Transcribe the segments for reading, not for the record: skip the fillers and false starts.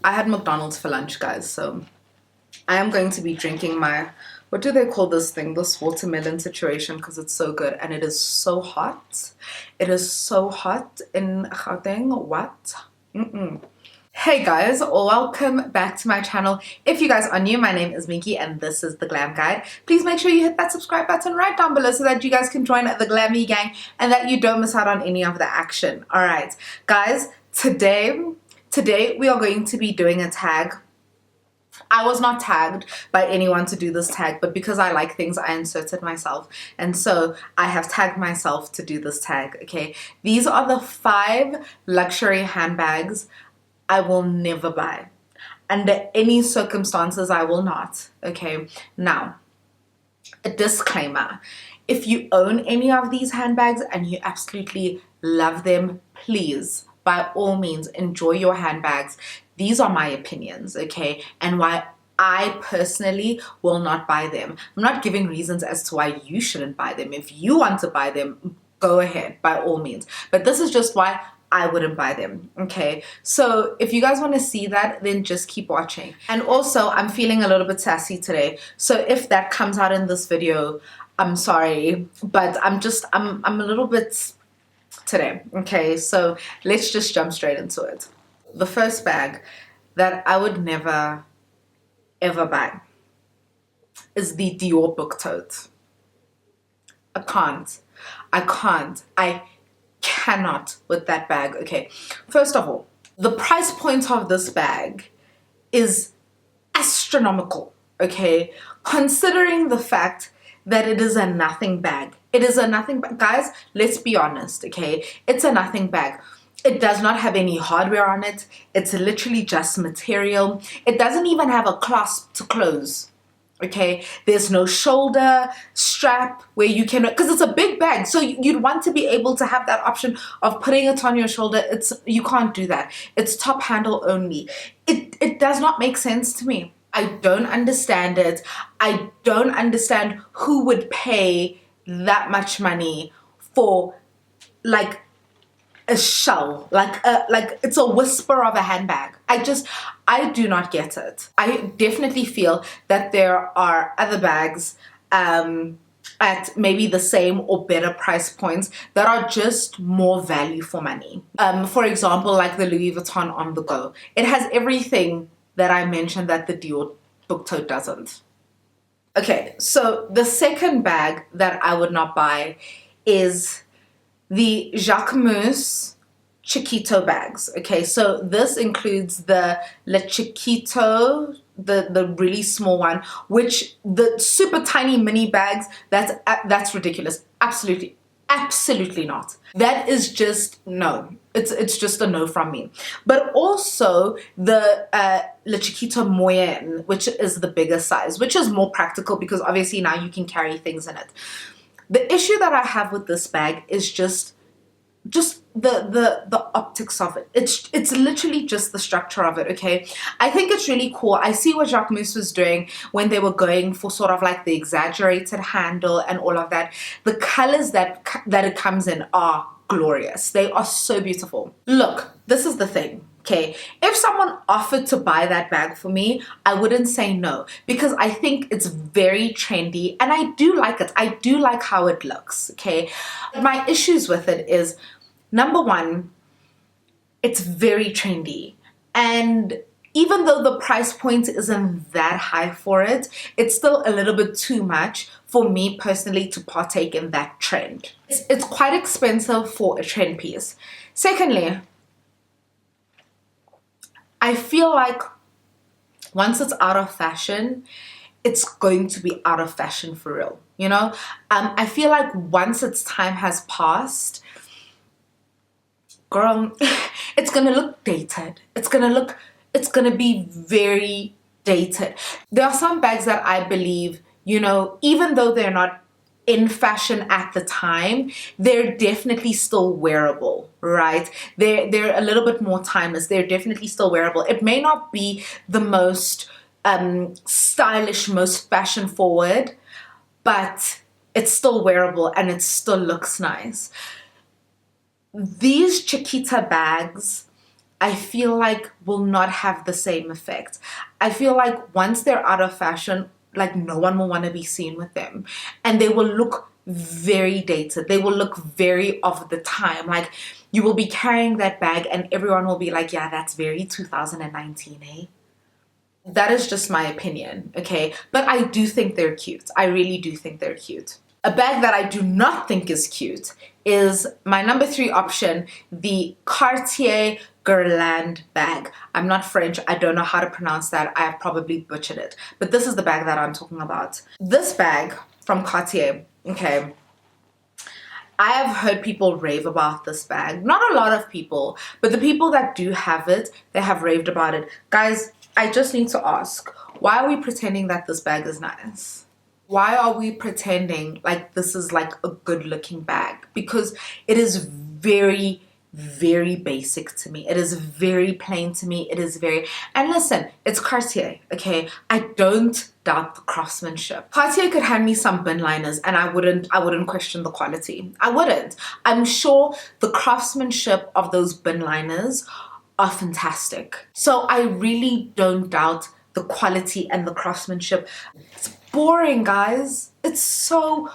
I had McDonald's for lunch, guys, so I am going to be drinking my, what do they call this thing? This watermelon situation, because it's so good and it is so hot. It is so hot in Gauteng. What? Hey guys, welcome back to my channel. If you guys are new, my name is Minky and this is The Glam Guide. Please make sure you hit that subscribe button right down below so that you guys can join the Glammy gang and that you don't miss out on any of the action. Alright, guys, today we are going to be doing a tag. I was not tagged by anyone to do this tag, but because I like things, I inserted myself. And so I have tagged myself to do this tag, okay? These are the 5 luxury handbags I will never buy. Under any circumstances, I will not, okay? Now, a disclaimer. If you own any of these handbags and you absolutely love them, please, by all means, enjoy your handbags. These are my opinions, okay? And why I personally will not buy them. I'm not giving reasons as to why you shouldn't buy them. If you want to buy them, go ahead, by all means. But this is just why I wouldn't buy them, okay? So if you guys want to see that, then just keep watching. And also, I'm feeling a little bit sassy today. So if that comes out in this video, I'm sorry, but I'm a little bit today, okay? So let's just jump straight into it. The first bag that I would never ever buy is the Dior book tote. I cannot with that bag. Okay, first of all, the price point of this bag is astronomical, okay, considering the fact that it is a nothing bag. It is a nothing bag. Guys, let's be honest, okay? It's a nothing bag. It does not have any hardware on it. It's literally just material. It doesn't even have a clasp to close, okay? There's no shoulder strap where you can, because it's a big bag, so you'd want to be able to have that option of putting it on your shoulder. You can't do that. It's top handle only. It does not make sense to me. I don't understand it. I don't understand who would pay that much money for like a shell, like it's a whisper of a handbag. I do not get it. I definitely feel that there are other bags at maybe the same or better price points that are just more value for money. For example, like the Louis Vuitton On The Go. It has everything that I mentioned that the Dior book tote doesn't. Okay, so the second bag that I would not buy is the Jacquemus Chiquito bags. Okay, so this includes the Chiquito, the really small one, which the super tiny mini bags, that's ridiculous. Absolutely not. That is just no. It's just a no from me. But also the Le Chiquito Moyen, which is the bigger size, which is more practical because obviously now you can carry things in it. The issue that I have with this bag is just the optics of it. It's literally just the structure of it, okay? I think it's really cool. I see what Jacquemus was doing when they were going for sort of like the exaggerated handle and all of that. The colors that it comes in are glorious. They are so beautiful. Look, this is the thing. Okay, if someone offered to buy that bag for me, I wouldn't say no because I think it's very trendy and I do like it. I do like how it looks, okay? My issues with it is, number one, it's very trendy. And even though the price point isn't that high for it, it's still a little bit too much for me personally to partake in that trend. It's quite expensive for a trend piece. Secondly, I feel like once it's out of fashion, it's going to be out of fashion for real, you know? I feel like once its time has passed, girl, it's gonna look dated. It's gonna be very dated. There are some bags that I believe, you know, even though they're not in fashion at the time, they're definitely still wearable, right? They're a little bit more timeless. They're definitely still wearable. It may not be the most stylish, most fashion forward, but it's still wearable and it still looks nice. These Chiquita bags I feel like will not have the same effect. I feel like once they're out of fashion, like no one will want to be seen with them, and they will look very dated. They will look very of the time. Like you will be carrying that bag and everyone will be like, yeah, that's very 2019, eh? That is just my opinion, okay? But I do think they're cute. I really do think they're cute. A bag that I do not think is cute is my number 3 option, the Cartier Garland bag. I'm not French. I don't know how to pronounce that. I have probably butchered it. But this is the bag that I'm talking about. This bag from Cartier, okay, I have heard people rave about this bag. Not a lot of people, but the people that do have it, they have raved about it. Guys, I just need to ask, why are we pretending that this bag is nice? Why are we pretending like this is like a good looking bag? Because it is very, very basic to me. It is very plain to me. It is very, and listen, it's Cartier, okay? I don't doubt the craftsmanship. Cartier could hand me some bin liners and I wouldn't question the quality. I wouldn't. I'm sure the craftsmanship of those bin liners are fantastic. So I really don't doubt the quality and the craftsmanship. It's boring, guys. It's so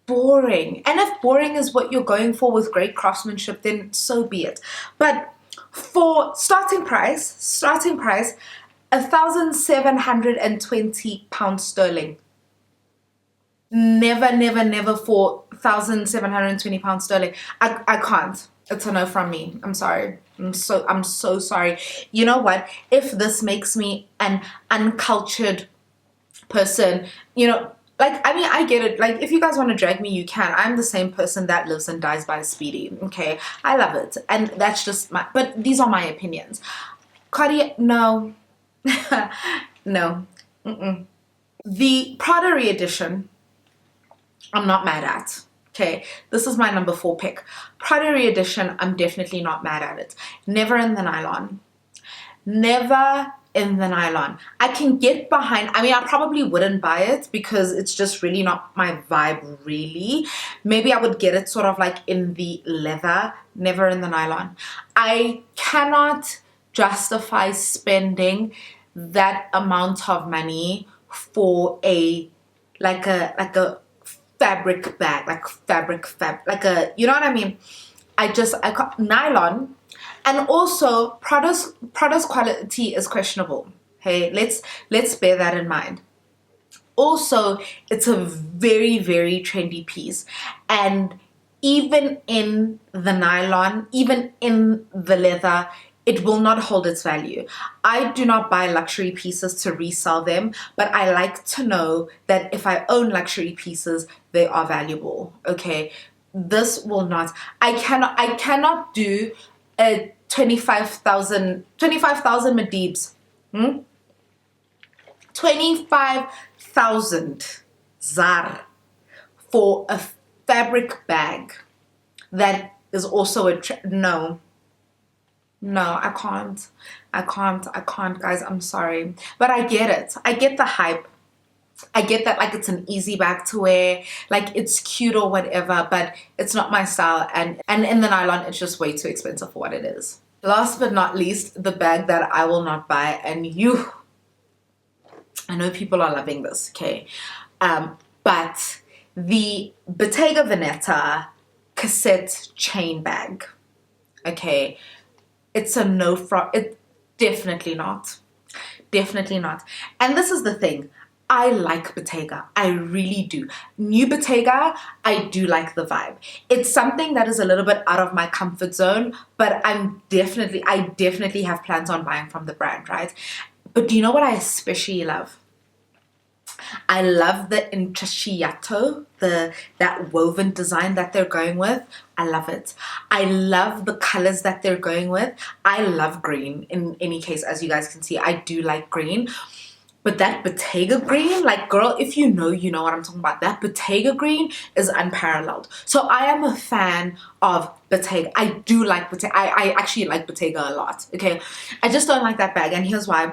boring. And if boring is what you're going for with great craftsmanship, then so be it. But for starting price, 1,720 pounds sterling. Never, never, never for 1,720 pounds sterling. I can't. It's a no from me. I'm sorry. I'm so sorry. You know what? If this makes me an uncultured person, you know, like, I mean, I get it. Like, if you guys want to drag me, you can. I'm the same person that lives and dies by Speedy. Okay, I love it, and that's just my. But these are my opinions. Cartier, no, no. The Prada re-edition, I'm not mad at. Okay, this is my number 4 pick. Prada re-edition, I'm definitely not mad at it. Never in the nylon. Never in the nylon. I can get behind, I mean, I probably wouldn't buy it because it's just really not my vibe, really. Maybe I would get it sort of like in the leather, never in the nylon. I cannot justify spending that amount of money for a fabric bag, like like a, you know what I mean? I can't, nylon. And also Prada's quality is questionable. Hey, let's bear that in mind. Also, it's a very, very trendy piece, and even in the nylon, even in the leather, it will not hold its value. I do not buy luxury pieces to resell them, but I like to know that if I own luxury pieces, they are valuable. Okay, this will not. I cannot do a 25,000 Medibs. 25,000 ZAR for a fabric bag that is also a no, I can't, guys. I'm sorry, but I get it. I get the hype. I get that, like, it's an easy bag to wear, like it's cute or whatever, but it's not my style, and in the nylon, it's just way too expensive for what it is. Last but not least, the bag that I will not buy, and I know people are loving this, okay, but the Bottega Veneta Cassette Chain bag, okay, it's a no from it. Definitely not. And this is the thing, I like Bottega. I really do. New Bottega, I do like the vibe. It's something that is a little bit out of my comfort zone, but I definitely have plans on buying from the brand, right? But do you know what I especially love? I love the intrecciato, that woven design that they're going with. I love it. I love the colors that they're going with. I love green. In any case, as you guys can see, I do like green. But that Bottega green, like, girl, if you know, you know what I'm talking about. That Bottega green is unparalleled. So I am a fan of Bottega. I do like Bottega. I actually like Bottega a lot, okay? I just don't like that bag, and here's why.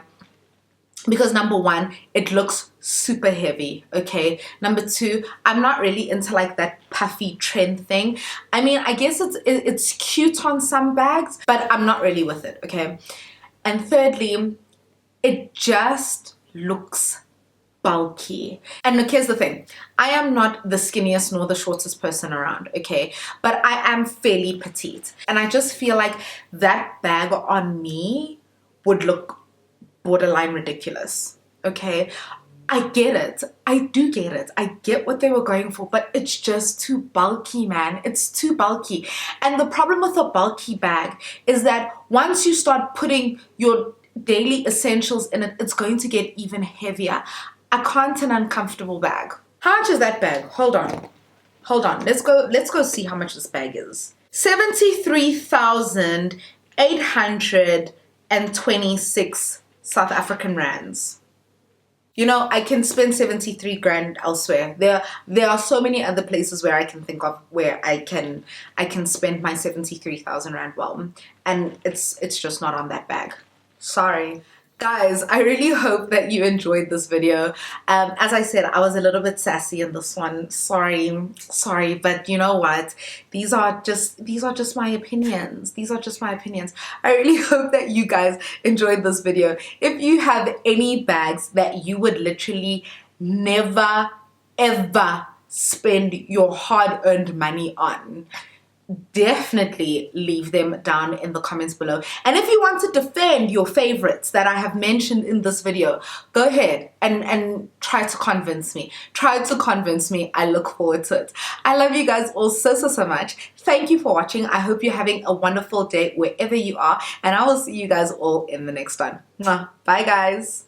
because number one, it looks super heavy, okay? Number two, I'm not really into like that puffy trend thing. I mean, I guess it's cute on some bags, but I'm not really with it, okay? And thirdly, it just looks bulky. And look, here's the thing. I am not the skinniest nor the shortest person around, okay? But I am fairly petite. And I just feel like that bag on me would look borderline ridiculous, okay? I get it. I do get it. I get what they were going for, but it's just too bulky, man. It's too bulky. And the problem with a bulky bag is that once you start putting your daily essentials in it, it's going to get even heavier. I can't an uncomfortable bag. How much is that bag? Hold on. Hold on. Let's go see how much this bag is. 73,826 South African rands. You know, I can spend 73 grand elsewhere. There are so many other places where I can think of where I can spend my 73,000 rand well, and it's just not on that bag. Sorry. Guys, I really hope that you enjoyed this video. As I said, I was a little bit sassy in this one. Sorry, but you know what? These are just my opinions. These are just my opinions. I really hope that you guys enjoyed this video. If you have any bags that you would literally never ever spend your hard-earned money on, definitely leave them down in the comments below. And if you want to defend your favorites that I have mentioned in this video, go ahead and try to convince me. Try to convince me. I look forward to it. I love you guys all so much. Thank you for watching. I hope you're having a wonderful day wherever you are, and I will see you guys all in the next one. Bye guys.